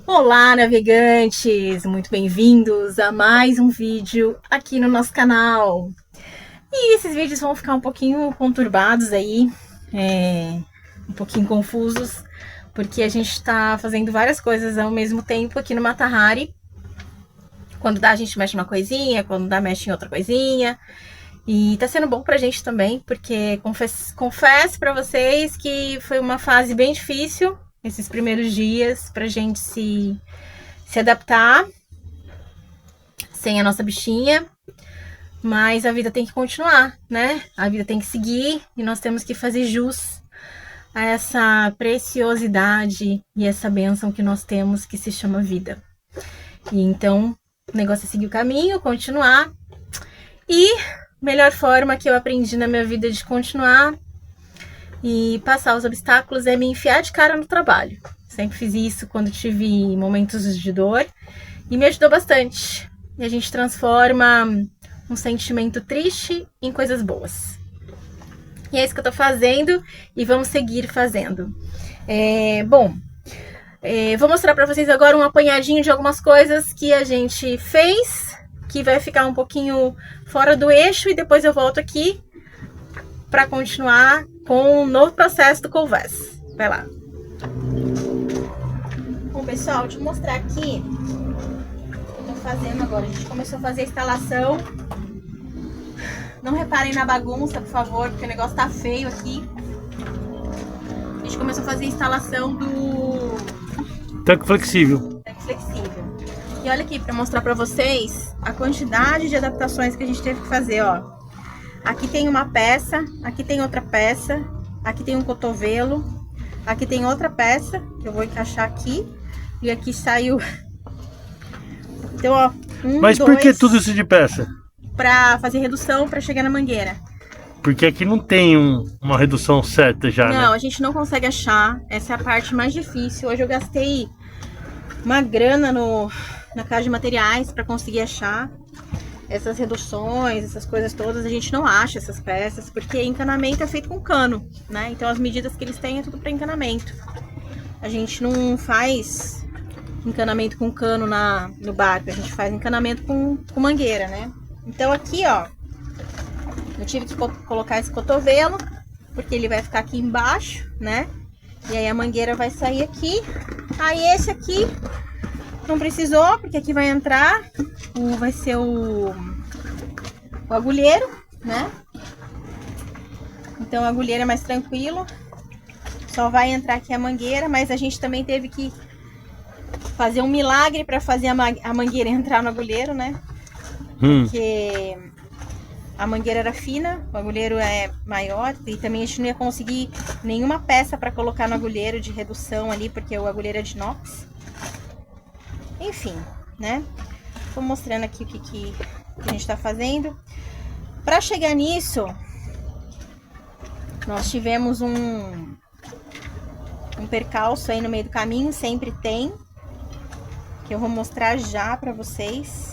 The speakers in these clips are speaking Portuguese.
Olá, navegantes! Muito bem-vindos a mais um vídeo aqui no nosso canal. E esses vídeos vão ficar um pouquinho conturbados aí, um pouquinho confusos, porque a gente está fazendo várias coisas ao mesmo tempo aqui no Mata Hari. Quando dá, a gente mexe numa coisinha, quando dá, mexe em outra coisinha. E tá sendo bom pra gente também, porque confesso pra vocês que foi uma fase bem difícil esses primeiros dias pra gente se adaptar sem a nossa bichinha, mas a vida tem que continuar, né? A vida tem que seguir e nós temos que fazer jus a essa preciosidade e essa bênção que nós temos que se chama vida. E então, o negócio é seguir o caminho, continuar. E melhor forma que eu aprendi na minha vida de continuar e passar os obstáculos é me enfiar de cara no trabalho. Sempre fiz isso quando tive momentos de dor e me ajudou bastante. E a gente transforma um sentimento triste em coisas boas. E é isso que eu tô fazendo e vamos seguir fazendo. Vou mostrar pra vocês agora um apanhadinho de algumas coisas que a gente fez, que vai ficar um pouquinho fora do eixo, e depois eu volto aqui para continuar com o novo processo do Colvess. Vai lá. Bom, pessoal, deixa eu mostrar aqui o que eu tô fazendo agora. A gente começou a fazer a instalação. Não reparem na bagunça, por favor, porque o negócio tá feio aqui. A gente começou a fazer a instalação do tanque flexível. E olha aqui, para mostrar para vocês a quantidade de adaptações que a gente teve que fazer, ó. Aqui tem uma peça, aqui tem outra peça, aqui tem um cotovelo, aqui tem outra peça, que eu vou encaixar aqui, e aqui saiu. Então, ó, Mas por que tudo isso de peça? Para fazer redução, para chegar na mangueira. Porque aqui não tem uma redução certa já, Não, né? a gente não consegue achar, essa é a parte mais difícil. Hoje eu gastei uma grana na casa de materiais para conseguir achar essas reduções, essas coisas todas. A gente não acha essas peças, porque encanamento é feito com cano, né? Então as medidas que eles têm é tudo para encanamento. A gente não faz encanamento com cano no barco, a gente faz encanamento com mangueira, né? Então aqui, ó, eu tive que colocar esse cotovelo, porque ele vai ficar aqui embaixo, né? E aí a mangueira vai sair aqui. Aí esse aqui não precisou, porque aqui vai entrar, vai ser o agulheiro, né? Então o agulheiro é mais tranquilo. Só vai entrar aqui a mangueira, mas a gente também teve que fazer um milagre para fazer a mangueira entrar no agulheiro, né? Porque a mangueira era fina, o agulheiro é maior, e também a gente não ia conseguir nenhuma peça para colocar no agulheiro de redução ali, porque o agulheiro é de inox. Enfim, né? Tô mostrando aqui o que a gente tá fazendo. Para chegar nisso, nós tivemos um percalço aí no meio do caminho, sempre tem, que eu vou mostrar já para vocês.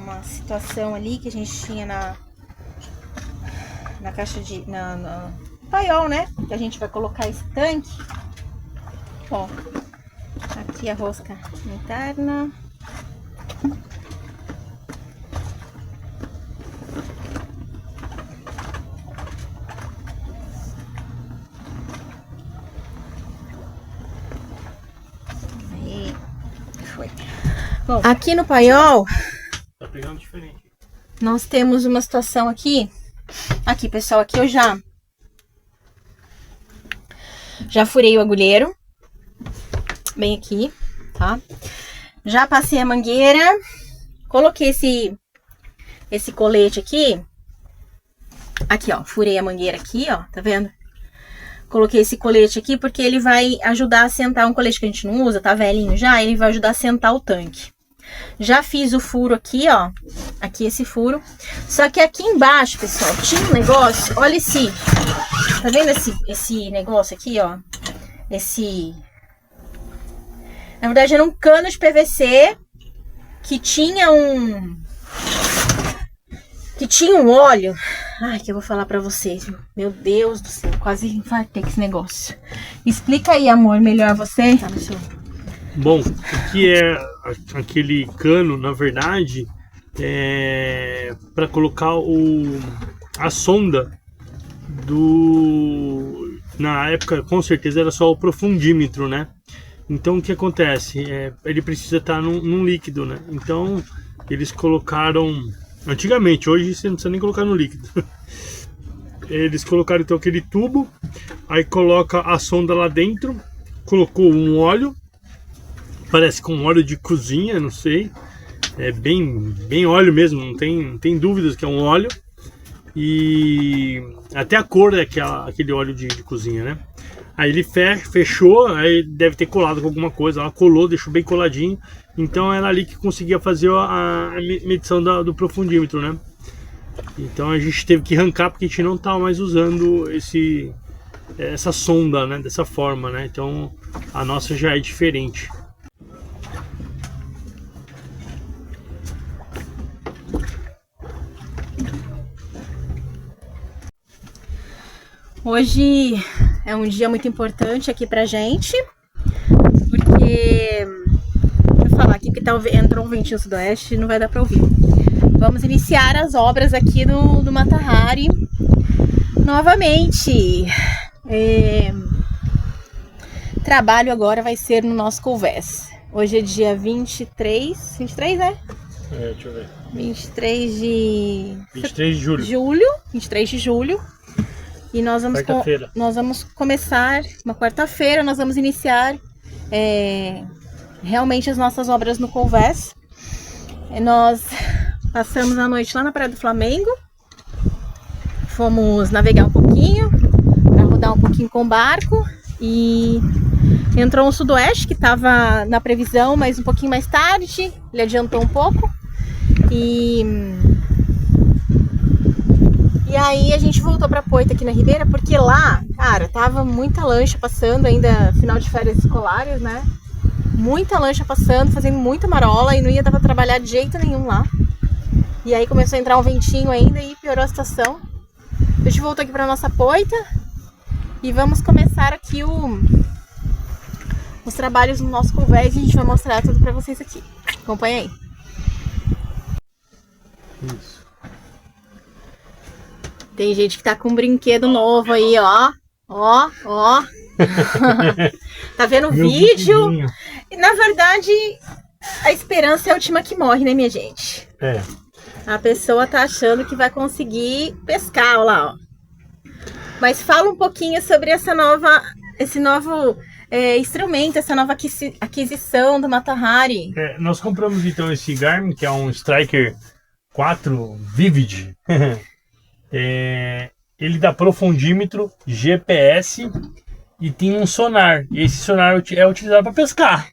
Uma situação ali que a gente tinha na caixa de no paiol, né? Que a gente vai colocar esse tanque. Ó, aqui a rosca interna. Aí, foi. Bom, aqui no paiol Tá pegando diferente. nós temos uma situação aqui. Aqui, pessoal, aqui eu já furei o agulheiro. Bem aqui, tá? Já passei a mangueira. Coloquei esse colete aqui. Aqui, ó. Furei a mangueira aqui, ó. Tá vendo? Coloquei esse colete aqui porque ele vai ajudar a sentar um colete que a gente não usa, tá velhinho já. Ele vai ajudar a sentar o tanque. Já fiz o furo aqui, ó. Aqui esse furo. Só que aqui embaixo, pessoal, tinha um negócio. Olha esse. Tá vendo esse negócio aqui, ó? Na verdade era um cano de PVC que tinha um óleo Ai, que eu vou falar pra vocês. Meu Deus do céu, quase infartei com esse negócio. Explica aí, amor, melhor você. Tá no seu... Bom, o que é aquele cano, na verdade, é para colocar a sonda do... Na época, com certeza, era só o profundímetro, né? Então, o que acontece? Ele precisa estar num líquido, né? Então, eles colocaram... Antigamente, hoje você não precisa nem colocar no líquido. Eles colocaram, então, aquele tubo, aí coloca a sonda lá dentro, colocou um óleo, parece com óleo de cozinha, não sei. É bem óleo mesmo, não tem dúvidas que é um óleo. E até a cor é aquele óleo de cozinha, né? Aí ele fechou, aí deve ter colado com alguma coisa. Ela colou, deixou bem coladinho. Então era ali que conseguia fazer a medição do profundímetro, né? Então a gente teve que arrancar porque a gente não estava mais usando essa sonda, né? Dessa forma, né? Então a nossa já é diferente. Hoje é um dia muito importante aqui pra gente, porque vou falar aqui porque entrou um ventinho sudoeste e não vai dar pra ouvir. Vamos iniciar as obras aqui do Mata Hari novamente. Trabalho agora vai ser no nosso Couvés. Hoje é dia 23, 23 né? Deixa eu ver. 23 de julho. 23 de julho. E nós vamos começar, uma quarta-feira, nós vamos iniciar realmente as nossas obras no Couvés. Nós passamos a noite lá na Praia do Flamengo, fomos navegar um pouquinho, para rodar um pouquinho com o barco, e entrou um sudoeste que estava na previsão, mas um pouquinho mais tarde, ele adiantou um pouco, e aí a gente voltou pra Poita aqui na Ribeira, porque lá, cara, tava muita lancha passando, ainda final de férias escolares, né? Muita lancha passando, fazendo muita marola, e não ia dar pra trabalhar de jeito nenhum lá. E aí começou a entrar um ventinho ainda e piorou a situação. A gente voltou aqui pra nossa Poita e vamos começar aqui os trabalhos no nosso Couvés, e a gente vai mostrar tudo pra vocês aqui. Acompanha aí. Isso. Tem gente que tá com um brinquedo novo aí, ó. Ó. Tá vendo o vídeo? E, na verdade, a esperança é a última que morre, né, minha gente? A pessoa tá achando que vai conseguir pescar, olha lá, ó. Mas fala um pouquinho sobre esse novo instrumento, essa nova aquisição do Mata Hari. Nós compramos, então, esse Garmin, que é um Striker 4 Vivid. Ele dá profundímetro, GPS e tem um sonar. E esse sonar é utilizado para pescar.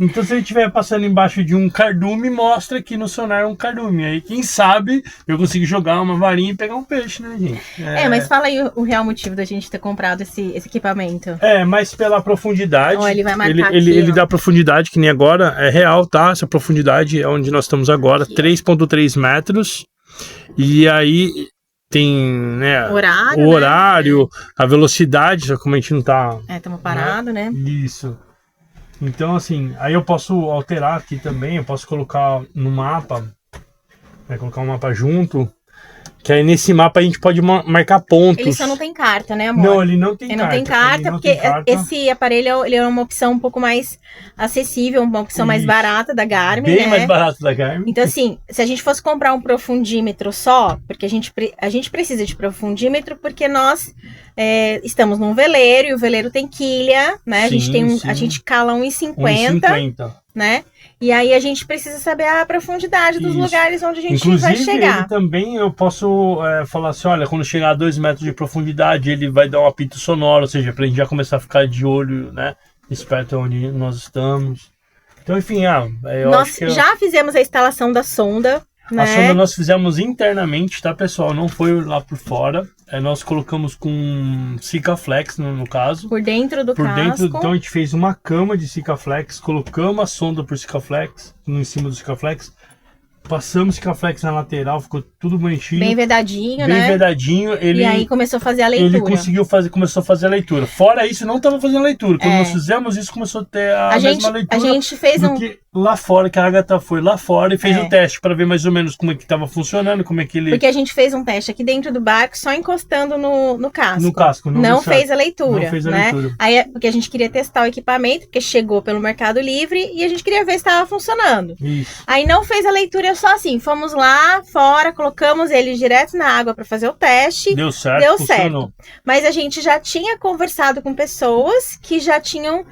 Então, se ele estiver passando embaixo de um cardume, mostra que no sonar é um cardume. Aí, quem sabe, eu consigo jogar uma varinha e pegar um peixe, né, gente? Mas fala aí o real motivo da gente ter comprado esse equipamento. Mas pela profundidade. Ele vai marcar ele dá profundidade, que nem agora. É real, tá? Essa profundidade é onde nós estamos agora, 3,3 metros. E aí tem, né, o horário, a velocidade, só como a gente não tá... Estamos parados, né? Isso. Então, assim, aí eu posso alterar aqui também, eu posso colocar no mapa, colocar um mapa junto, que aí nesse mapa a gente pode marcar pontos. Ele só não tem carta, né, amor? Não, ele não tem carta. Ele não tem carta, porque esse aparelho ele é uma opção um pouco mais acessível, uma opção mais barata da Garmin, bem mais barata da Garmin. Então, assim, se a gente fosse comprar um profundímetro só, porque a gente precisa de profundímetro, porque nós estamos num veleiro, e o veleiro tem quilha, né? A gente cala 1,50, né? E aí a gente precisa saber a profundidade dos lugares onde a gente vai chegar. Ele também eu posso falar assim, olha, quando chegar a 2 metros de profundidade, ele vai dar um apito sonoro, ou seja, pra gente já começar a ficar de olho, né? Esperto onde nós estamos. Então, enfim, nós já fizemos a instalação da sonda, né? A sonda nós fizemos internamente, tá, pessoal? Não foi lá por fora. Nós colocamos com Sikaflex, no caso. Por dentro do casco. Então a gente fez uma cama de Sikaflex, colocamos a sonda por Sikaflex, em cima do Sikaflex. Passamos Sikaflex na lateral, ficou tudo bonitinho. Bem vedadinho, bem né? vedadinho. E aí começou a fazer a leitura. Ele começou a fazer a leitura. Fora isso, não estava fazendo a leitura. Quando nós fizemos isso, começou a ter a mesma leitura. A gente fez que lá fora, que a Agatha foi lá fora e fez o teste para ver mais ou menos como é que estava funcionando, como é que ele... Porque a gente fez um teste aqui dentro do barco, só encostando no casco. No casco, não fez a leitura. Não fez a né? leitura. Aí, porque a gente queria testar o equipamento, porque chegou pelo Mercado Livre e a gente queria ver se estava funcionando. Isso. Aí não fez a leitura só assim, fomos lá fora, colocamos ele direto na água para fazer o teste. Deu certo, funcionou. Mas a gente já tinha conversado com pessoas que já tinham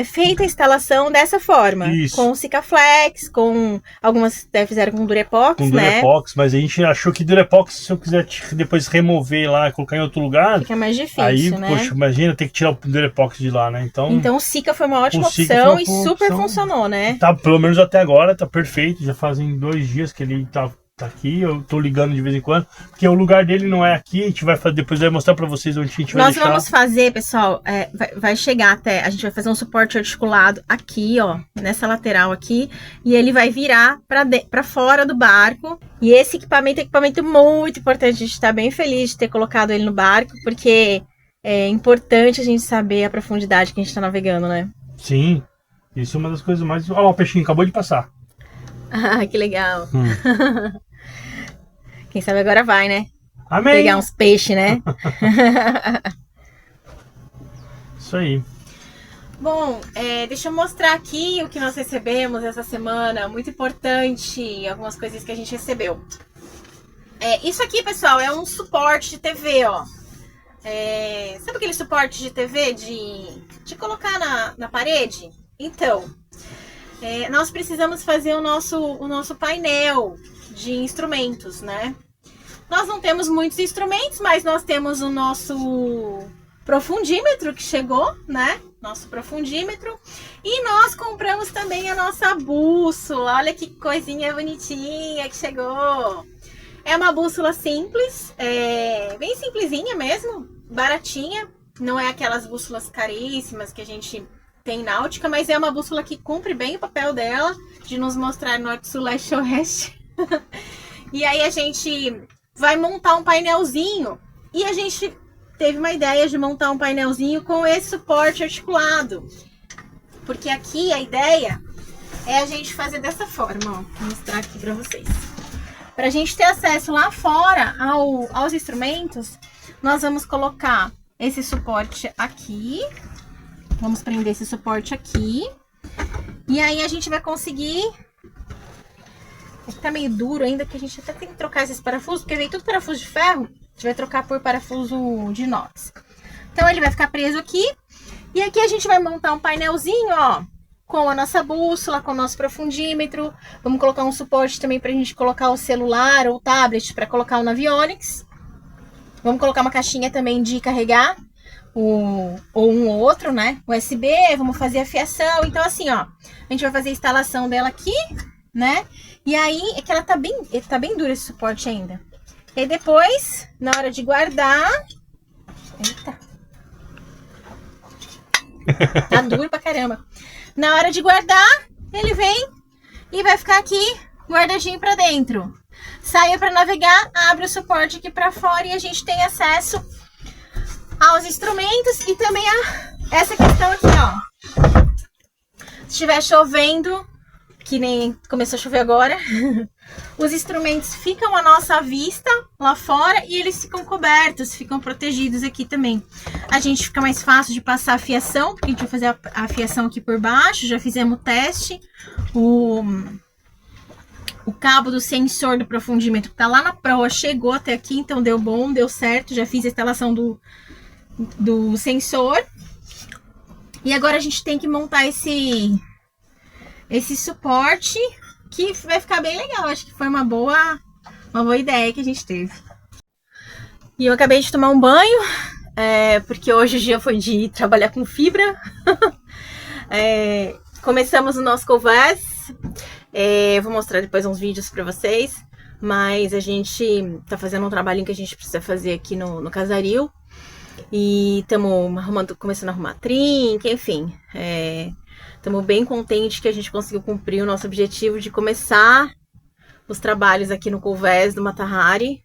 feito a instalação dessa forma. Isso. Com o Sikaflex, com algumas fizeram com Durepox, com Durepox, mas a gente achou que Durepox, se eu quiser depois remover lá, colocar em outro lugar, fica mais difícil, aí, né? Poxa, imagina ter que tirar o Durepox de lá, né? Então o Sika foi uma ótima opção e super funcionou, né? Tá, pelo menos até agora, tá perfeito. Já fazem 2 dias que ele tá aqui, eu tô ligando de vez em quando, porque o lugar dele não é aqui, a gente vai fazer, depois vai mostrar pra vocês onde a gente vai deixar. Nós vamos fazer, pessoal, vai chegar até, a gente vai fazer um suporte articulado aqui, ó, nessa lateral aqui, e ele vai virar pra fora do barco, e esse equipamento é um equipamento muito importante, a gente tá bem feliz de ter colocado ele no barco, porque é importante a gente saber a profundidade que a gente tá navegando, né? Sim, isso é uma das coisas mais... Olha lá, o peixinho acabou de passar. Ah, que legal. Quem sabe agora vai, né? Amém. Pegar uns peixes, né? Isso aí. Bom, deixa eu mostrar aqui o que nós recebemos essa semana. Muito importante, algumas coisas que a gente recebeu. Isso aqui, pessoal, é um suporte de TV, ó. Sabe aquele suporte de TV de colocar na parede? Então, nós precisamos fazer o nosso painel de instrumentos, né? Nós não temos muitos instrumentos, mas nós temos o nosso profundímetro que chegou, né? Nosso profundímetro. E nós compramos também a nossa bússola. Olha que coisinha bonitinha que chegou. É uma bússola simples, bem simplesinha mesmo, baratinha. Não é aquelas bússolas caríssimas que a gente tem náutica, mas é uma bússola que cumpre bem o papel dela, de nos mostrar norte, sul, leste, oeste. E aí a gente vai montar um painelzinho, e a gente teve uma ideia de montar um painelzinho com esse suporte articulado. Porque aqui a ideia é a gente fazer dessa forma, ó. Vou mostrar aqui pra vocês. Pra gente ter acesso lá fora aos instrumentos, nós vamos colocar esse suporte aqui. Vamos prender esse suporte aqui. E aí a gente vai conseguir... Tá meio duro ainda, que a gente até tem que trocar esses parafusos, porque veio tudo parafuso de ferro. A gente vai trocar por parafuso de inox. Então ele vai ficar preso aqui. E aqui a gente vai montar um painelzinho, ó, com a nossa bússola, com o nosso profundímetro. Vamos colocar um suporte também pra gente colocar o celular ou o tablet para colocar o Navionics. Vamos colocar uma caixinha também de carregar. Ou um ou outro, né? USB, vamos fazer a fiação. Então, assim, ó, a gente vai fazer a instalação dela aqui, né? E aí, é que ela tá bem dura esse suporte ainda. E aí depois, na hora de guardar... Eita! Tá duro pra caramba. Na hora de guardar, ele vem e vai ficar aqui guardadinho pra dentro. Saiu pra navegar, abre o suporte aqui pra fora e a gente tem acesso aos instrumentos e também a essa questão aqui, ó. Se estiver chovendo, que nem começou a chover agora, os instrumentos ficam à nossa vista lá fora e eles ficam cobertos, ficam protegidos aqui também. A gente fica mais fácil de passar a fiação, porque a gente vai fazer a fiação aqui por baixo, já fizemos o teste. O cabo do sensor do profundímetro que tá lá na proa chegou até aqui, então deu bom, deu certo, já fiz a instalação do sensor. E agora a gente tem que montar esse suporte, que vai ficar bem legal. Acho que foi uma boa ideia que a gente teve. E eu acabei de tomar um banho, porque hoje o dia foi de trabalhar com fibra. Começamos o nosso Covas. Vou mostrar depois uns vídeos para vocês. Mas a gente tá fazendo um trabalhinho que a gente precisa fazer aqui no casaril. E estamos começando a arrumar trinca, enfim. Estamos bem contentes que a gente conseguiu cumprir o nosso objetivo de começar os trabalhos aqui no Convés do Mata Hari.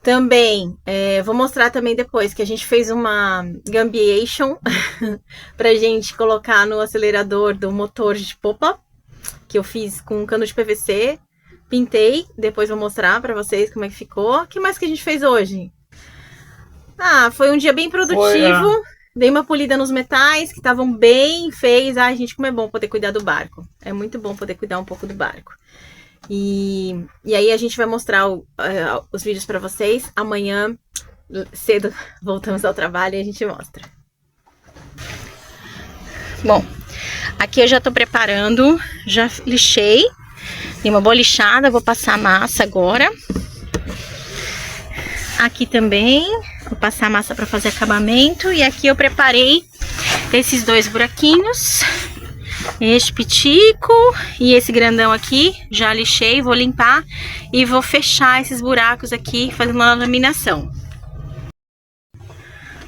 Também, vou mostrar também depois que a gente fez uma gambiation pra gente colocar no acelerador do motor de popa, que eu fiz com um cano de PVC, pintei, depois vou mostrar pra vocês como é que ficou. O que mais que a gente fez hoje? Ah, foi um dia bem produtivo, dei uma polida nos metais que estavam bem feios. Ai, gente, como é bom poder cuidar do barco, é muito bom poder cuidar um pouco do barco. E aí a gente vai mostrar os vídeos para vocês. Amanhã, cedo, voltamos ao trabalho e a gente mostra. Bom, aqui eu já tô preparando, já lixei. Tem uma boa lixada, vou passar a massa agora. Aqui também, vou passar a massa para fazer acabamento. E aqui eu preparei esses 2 buraquinhos. Este pitico e esse grandão aqui, já lixei, vou limpar e vou fechar esses buracos aqui, fazendo uma laminação.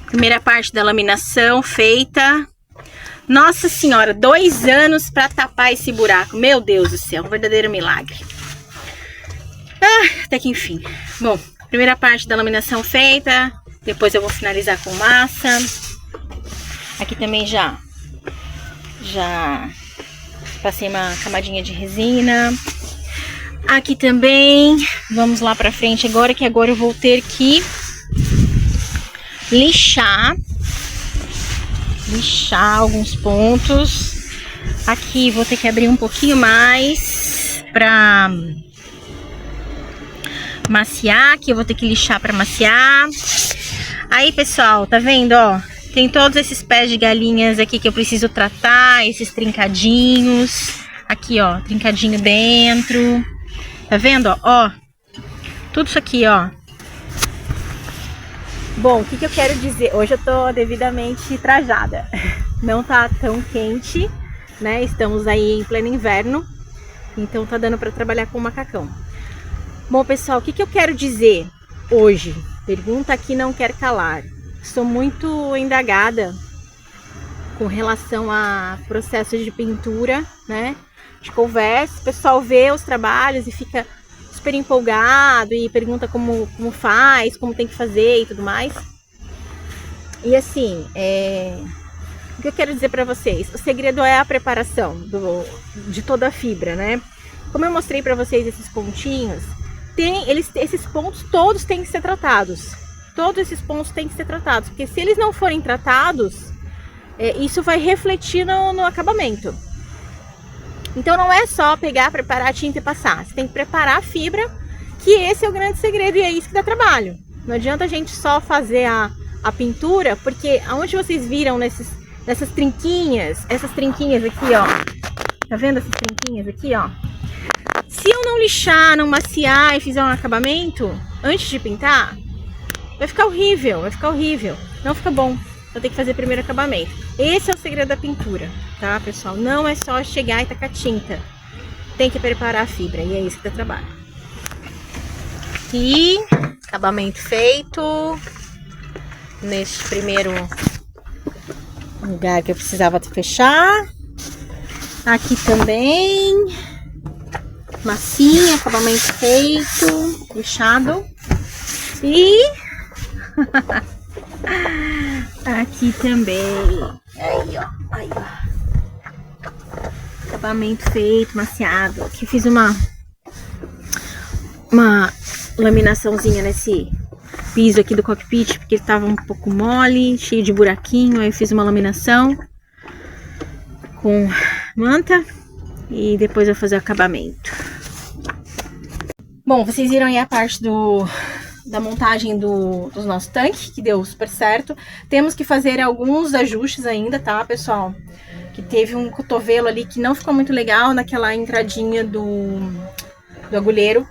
Primeira parte da laminação feita. Nossa senhora, 2 anos para tapar esse buraco, meu Deus do céu, um verdadeiro milagre. Até que enfim. Bom, primeira parte da laminação feita, depois eu vou finalizar com massa. Aqui também já passei uma camadinha de resina. Aqui também, vamos lá pra frente agora, que agora eu vou ter que lixar alguns pontos. Aqui vou ter que abrir um pouquinho mais pra maciar, aqui eu vou ter que lixar pra maciar. Aí, pessoal, tá vendo, ó? Tem todos esses pés de galinhas aqui que eu preciso tratar, esses trincadinhos. Aqui, ó, trincadinho dentro. Tá vendo, ó? Tudo isso aqui, ó. Bom, o que eu quero dizer? Hoje eu tô devidamente trajada. Não tá tão quente, né? Estamos aí em pleno inverno. Então tá dando pra trabalhar com o macacão. Bom, pessoal, o que eu quero dizer hoje? Pergunta que não quer calar. Sou muito indagada com relação a processos de pintura, né? De conversa, o pessoal vê os trabalhos e fica super empolgado e pergunta como faz, como tem que fazer e tudo mais. E assim, o que eu quero dizer para vocês? O segredo é a preparação de toda a fibra, né? Como eu mostrei para vocês esses pontinhos, esses pontos todos têm que ser tratados. Todos esses pontos têm que ser tratados, porque se eles não forem tratados, isso vai refletir no acabamento. Então não é só pegar, preparar a tinta e passar. Você tem que preparar a fibra, que esse é o grande segredo e é isso que dá trabalho. Não adianta a gente só fazer a pintura, porque aonde vocês viram nessas trinquinhas, essas trinquinhas aqui, ó. Tá vendo essas trinquinhas aqui, ó? Se eu não lixar, não maciar e fizer um acabamento antes de pintar, vai ficar horrível, não fica bom. Eu tenho que fazer primeiro acabamento. Esse é o segredo da pintura, tá, pessoal? Não é só chegar e tacar tinta. Tem que preparar a fibra e é isso que dá trabalho. E acabamento feito. Neste primeiro lugar que eu precisava fechar. Aqui também. Massinha, acabamento feito, lixado. E aqui também. Aí, ó. Aí, ó. Acabamento feito, maciado. Aqui fiz uma laminaçãozinha nesse piso aqui do cockpit, porque ele tava um pouco mole, cheio de buraquinho. Aí eu fiz uma laminação com manta e depois eu vou fazer o acabamento. Bom, vocês viram aí a parte da montagem dos nossos tanques, que deu super certo. Temos que fazer alguns ajustes ainda, tá, pessoal? Que teve um cotovelo ali que não ficou muito legal naquela entradinha do agulheiro.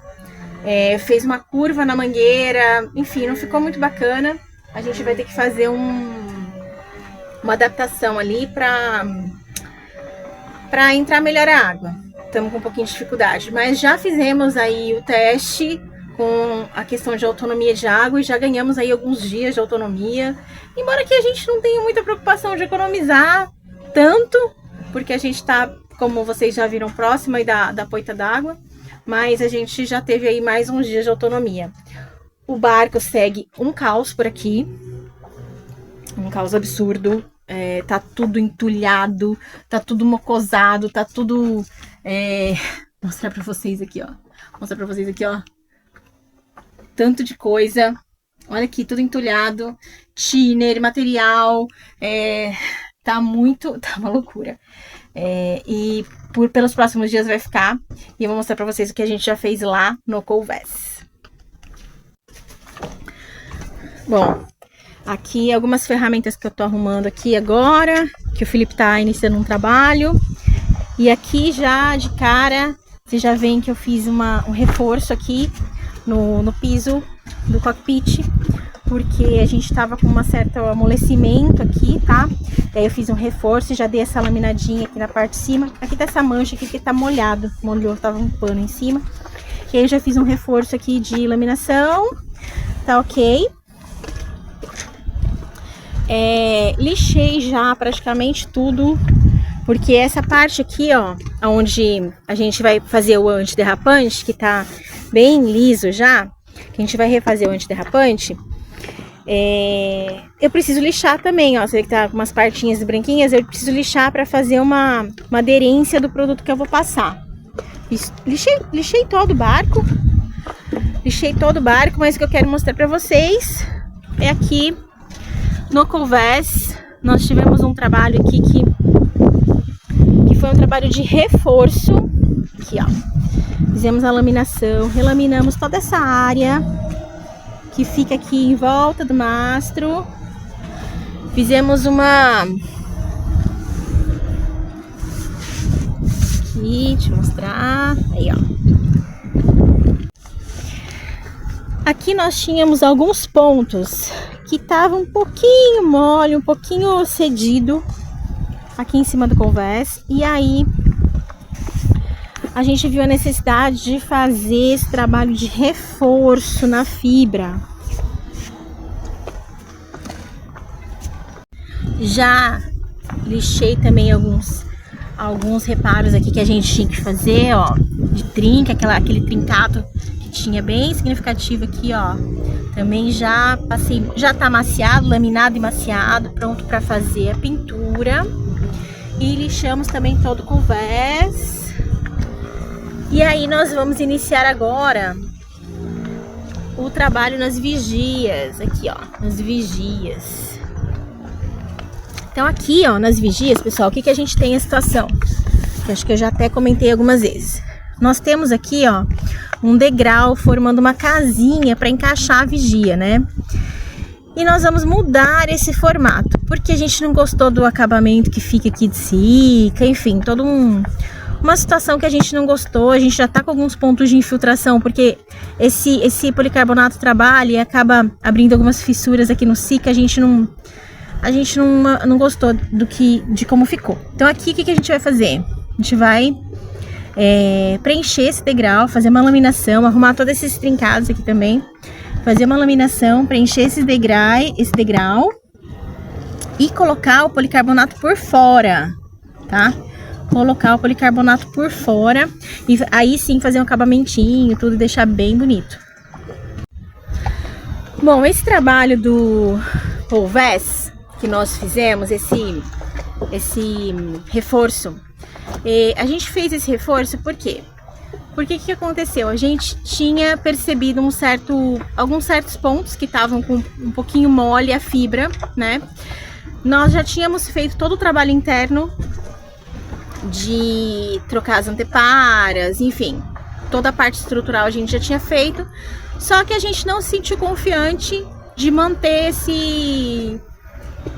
Fez uma curva na mangueira, enfim, não ficou muito bacana. A gente vai ter que fazer uma adaptação ali pra entrar melhor a água. Estamos com um pouquinho de dificuldade, mas já fizemos aí o teste com a questão de autonomia de água e já ganhamos aí alguns dias de autonomia. Embora que a gente não tenha muita preocupação de economizar tanto, porque a gente tá, como vocês já viram, próximo aí da poita d'água. mas a gente já teve aí mais uns dias de autonomia. O barco segue um caos por aqui, um caos absurdo. Tá tudo entulhado, tá tudo mocosado, tá tudo... Mostrar pra vocês aqui, ó. Tanto de coisa. Olha aqui, tudo entulhado. Thinner, material. Tá uma loucura. E pelos próximos dias vai ficar. E eu vou mostrar pra vocês o que a gente já fez lá no Colvés. Bom, aqui algumas ferramentas que eu tô arrumando aqui agora, que o Felipe tá iniciando um trabalho. E aqui já de cara, vocês já veem que eu fiz um reforço aqui no piso do cockpit, porque a gente tava com um certo amolecimento aqui, tá? Daí eu fiz um reforço e já dei essa laminadinha aqui na parte de cima. Aqui tá essa mancha aqui que tá molhado, tava um pano em cima. E aí eu já fiz um reforço aqui de laminação, tá ok? Lixei já praticamente tudo, porque essa parte aqui, ó, onde a gente vai fazer o antiderrapante, que tá bem liso já, que a gente vai refazer o antiderrapante, eu preciso lixar também, ó, você vê que tá com umas partinhas branquinhas, eu preciso lixar para fazer uma aderência do produto que eu vou passar. Lixei todo o barco, mas o que eu quero mostrar para vocês é aqui no Colvés. Nós tivemos um trabalho aqui que foi um trabalho de reforço. Aqui, ó. Fizemos a laminação, relaminamos toda essa área que fica aqui em volta do mastro. Fizemos uma... Aqui, deixa eu mostrar. Aí, ó. Aqui nós tínhamos alguns pontos que estavam um pouquinho mole, um pouquinho cedido aqui em cima do Colvés. E aí a gente viu a necessidade de fazer esse trabalho de reforço na fibra. Já lixei também alguns reparos aqui que a gente tinha que fazer, ó, de trinca, aquele trincado que tinha bem significativo aqui, ó. Também já passei, já tá maciado, laminado e maciado, pronto para fazer a pintura. E lixamos também todo o Colvés. E aí nós vamos iniciar agora o trabalho nas vigias, aqui, ó, nas vigias. Então aqui, ó, nas vigias, pessoal, o que a gente tem a situação? Que acho que eu já até comentei algumas vezes. Nós temos aqui, ó, um degrau formando uma casinha para encaixar a vigia, né? E nós vamos mudar esse formato, porque a gente não gostou do acabamento que fica aqui de cica, enfim, toda uma situação que a gente não gostou. A gente já tá com alguns pontos de infiltração, porque esse policarbonato trabalha e acaba abrindo algumas fissuras aqui no cica. A gente não gostou de como ficou. Então aqui o que a gente vai fazer? A gente vai preencher esse degrau, fazer uma laminação, arrumar todos esses trincados aqui também, fazer uma laminação, preencher esse degrau e colocar o policarbonato por fora, tá? Colocar o policarbonato por fora e aí sim fazer um acabamentinho, tudo, e deixar bem bonito. Bom, esse trabalho do Colvés que nós fizemos, esse reforço, a gente fez esse reforço por quê? Porque o que aconteceu? A gente tinha percebido alguns certos pontos que estavam com um pouquinho mole a fibra, né? Nós já tínhamos feito todo o trabalho interno de trocar as anteparas, enfim, toda a parte estrutural a gente já tinha feito, só que a gente não se sentiu confiante de manter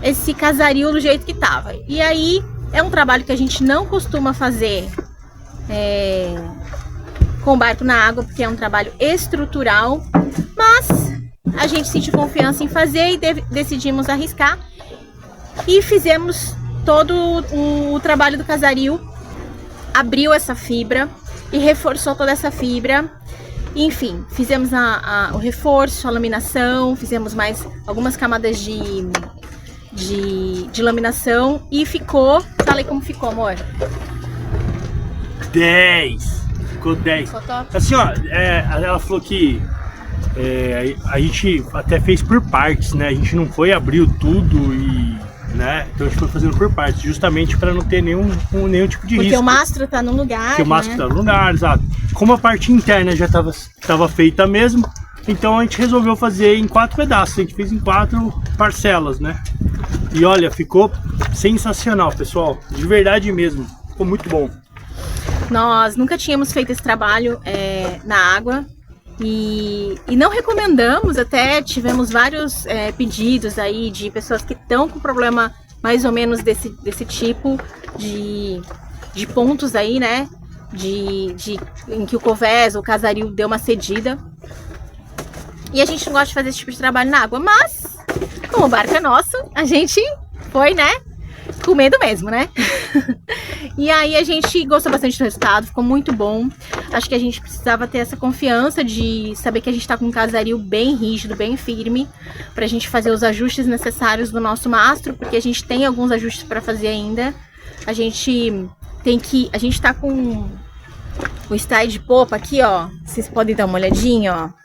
esse casario do jeito que tava. E aí é um trabalho que a gente não costuma fazer com barco na água, porque é um trabalho estrutural, mas a gente sentiu confiança em fazer e decidimos arriscar e fizemos todo o trabalho do casario, abriu essa fibra e reforçou toda essa fibra. Enfim, fizemos o reforço, a laminação, fizemos mais algumas camadas de laminação e ficou... Fala aí como ficou, amor. 10! ficou 10. Ficou top. Assim, ó, ela falou que a gente até fez por partes, né? A gente não foi, abriu tudo e, né? Então a gente foi fazendo por partes, justamente para não ter nenhum tipo de risco. Porque o mastro tá no lugar, Porque o mastro né? tá no lugar, exato. Como a parte interna já tava feita mesmo, então a gente resolveu fazer em 4 pedaços. A gente fez em 4 parcelas, né? E olha, ficou sensacional, pessoal. De verdade mesmo. Ficou muito bom. Nós nunca tínhamos feito esse trabalho na água e não recomendamos, até tivemos vários pedidos aí de pessoas que estão com problema mais ou menos desse tipo de pontos aí, né? Em que o convés, o casaril deu uma cedida. E a gente não gosta de fazer esse tipo de trabalho na água, mas como o barco é nosso, a gente foi, né? Com medo mesmo, né? E aí a gente gostou bastante do resultado, ficou muito bom. Acho que a gente precisava ter essa confiança de saber que a gente tá com um casaril bem rígido, bem firme, pra gente fazer os ajustes necessários do nosso mastro, porque a gente tem alguns ajustes pra fazer ainda. A gente tá com o style de popa aqui, ó. Vocês podem dar uma olhadinha, ó.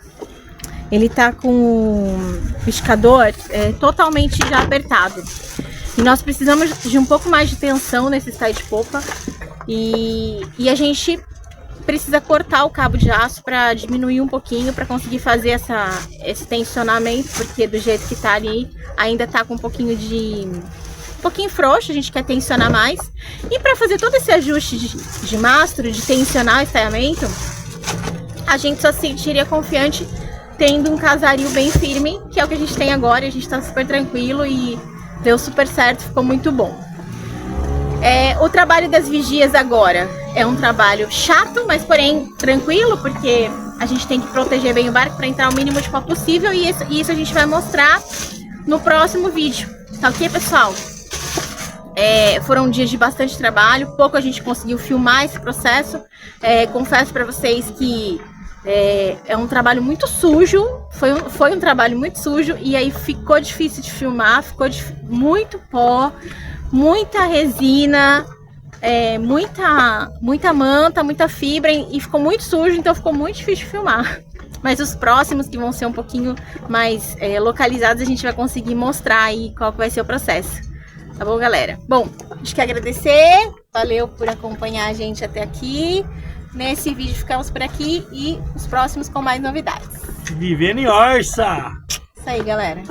Ele tá com o piscador totalmente já apertado. E nós precisamos de um pouco mais de tensão nesse style de popa. E a gente precisa cortar o cabo de aço para diminuir um pouquinho, para conseguir fazer esse tensionamento, porque do jeito que tá ali, ainda tá com um pouquinho frouxo, a gente quer tensionar mais. E para fazer todo esse ajuste de mastro, de tensionar o estaiamento, a gente só se sentiria confiante tendo um casaril bem firme, que é o que a gente tem agora. A gente tá super tranquilo e deu super certo, ficou muito bom. O trabalho das vigias agora é um trabalho chato, mas porém tranquilo, porque a gente tem que proteger bem o barco para entrar o mínimo de pó possível, e isso a gente vai mostrar no próximo vídeo, tá ok, pessoal? Foram dias de bastante trabalho, pouco a gente conseguiu filmar esse processo. Confesso para vocês que é um trabalho muito sujo, foi um trabalho muito sujo, e aí ficou difícil de filmar, muito pó, muita resina, muita manta, muita fibra, e ficou muito sujo, então ficou muito difícil de filmar. Mas os próximos, que vão ser um pouquinho mais localizados, a gente vai conseguir mostrar aí qual que vai ser o processo. Tá bom, galera? Bom, a gente quer agradecer, valeu por acompanhar a gente até aqui. Nesse vídeo ficamos por aqui e os próximos com mais novidades. Vivendo em Orça! Isso aí, galera.